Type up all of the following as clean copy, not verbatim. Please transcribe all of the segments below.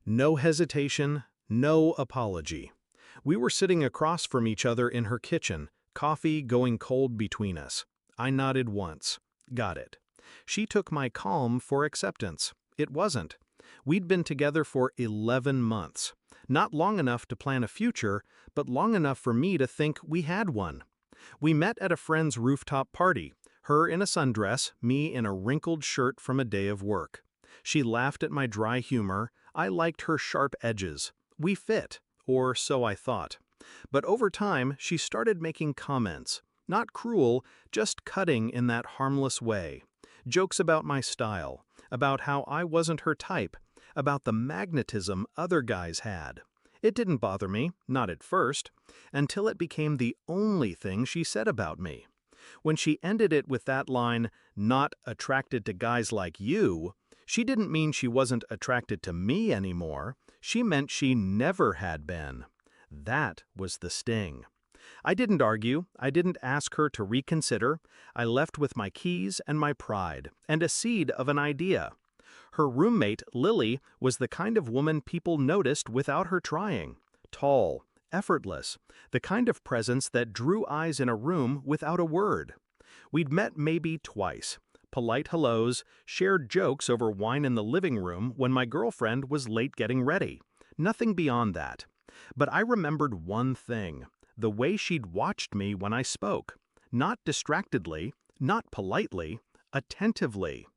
No hesitation, no apology. We were sitting across from each other in her kitchen, coffee going cold between us. I nodded once. Got it. She took my calm for acceptance. It wasn't. We'd been together for 11 months. Not long enough to plan a future, but long enough for me to think we had one. We met at a friend's rooftop party, her in a sundress, me in a wrinkled shirt from a day of work. She laughed at my dry humor. I liked her sharp edges. We fit, or so I thought. But over time, she started making comments. Not cruel, just cutting in that harmless way. Jokes about my style, about how I wasn't her type, about the magnetism other guys had. It didn't bother me, not at first, until it became the only thing she said about me. When she ended it with that line, "not attracted to guys like you," she didn't mean she wasn't attracted to me anymore. She meant she never had been. That was the sting. I didn't argue. I didn't ask her to reconsider. I left with my keys and my pride, and a seed of an idea. Her roommate, Lily, was the kind of woman people noticed without her trying. Tall, effortless, the kind of presence that drew eyes in a room without a word. We'd met maybe twice. Polite hellos, shared jokes over wine in the living room when my girlfriend was late getting ready. Nothing beyond that. But I remembered one thing, the way she'd watched me when I spoke. Not distractedly, not politely, attentively.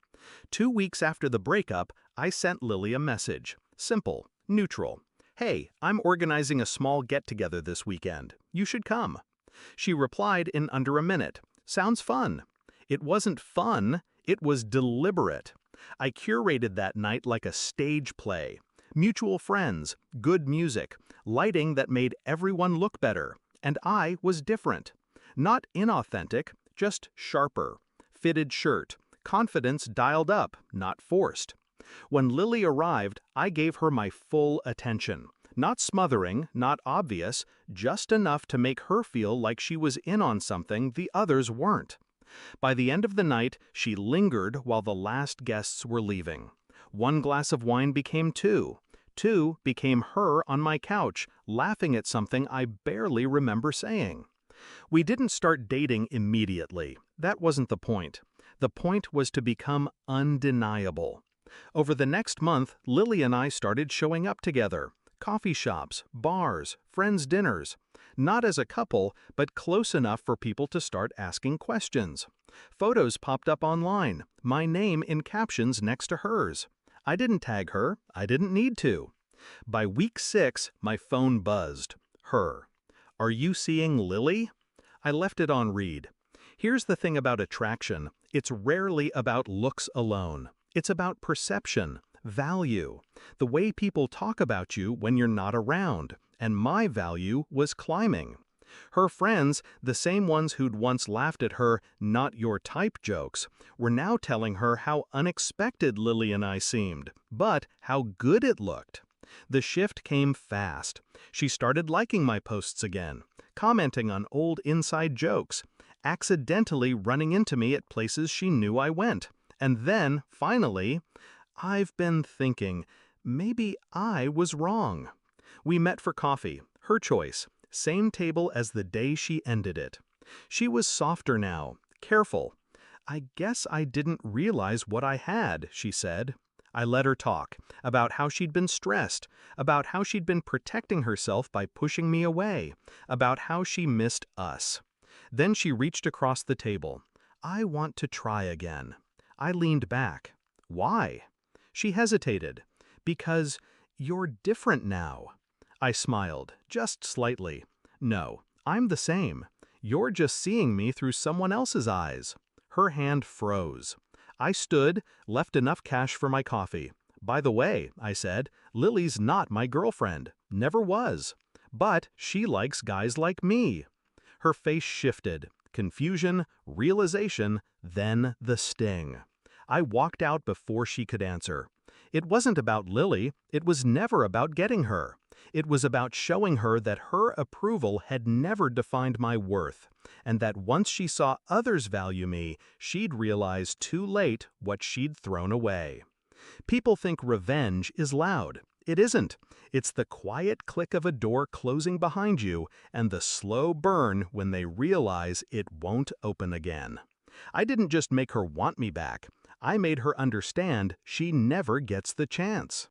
2 weeks after the breakup, I sent Lily a message. Simple, neutral. "Hey, I'm organizing a small get-together this weekend. You should come." She replied in under a minute. "Sounds fun." It wasn't fun, it was deliberate. I curated that night like a stage play. Mutual friends, good music, lighting that made everyone look better. And I was different. Not inauthentic, just sharper. Fitted shirt, confidence dialed up, not forced. When Lily arrived, I gave her my full attention. Not smothering, not obvious, just enough to make her feel like she was in on something the others weren't. By the end of the night, she lingered while the last guests were leaving. 1 glass of wine became 2. 2 became her on my couch, laughing at something I barely remember saying. We didn't start dating immediately. That wasn't the point. The point was to become undeniable. Over the next month, Lily and I started showing up together. Coffee shops, bars, friends' dinners. Not as a couple, but close enough for people to start asking questions. Photos popped up online, my name in captions next to hers. I didn't tag her, I didn't need to. By week 6, my phone buzzed. Her. "Are you seeing Lily?" I left it on read. Here's the thing about attraction. It's rarely about looks alone. It's about perception, value, the way people talk about you when you're not around, and my value was climbing. Her friends, the same ones who'd once laughed at her "not your type" jokes, were now telling her how unexpected Lily and I seemed, but how good it looked. The shift came fast. She started liking my posts again, commenting on old inside jokes, accidentally running into me at places she knew I went. And then, finally, I've been thinking, maybe I was wrong. We met for coffee, her choice, same table as the day she ended it. She was softer now, careful. "I guess I didn't realize what I had," she said. I let her talk, about how she'd been stressed, about how she'd been protecting herself by pushing me away, about how she missed us. Then she reached across the table. "I want to try again." I leaned back. "Why?" She hesitated. "Because you're different now." I smiled, just slightly. "No, I'm the same. You're just seeing me through someone else's eyes." Her hand froze. I stood, left enough cash for my coffee. "By the way," I said, "Lily's not my girlfriend. Never was. But she likes guys like me." Her face shifted. Confusion, realization, then the sting. I walked out before she could answer. It wasn't about Lily, it was never about getting her. It was about showing her that her approval had never defined my worth, and that once she saw others value me, she'd realize too late what she'd thrown away. People think revenge is loud. It isn't. It's the quiet click of a door closing behind you and the slow burn when they realize it won't open again. I didn't just make her want me back. I made her understand she never gets the chance.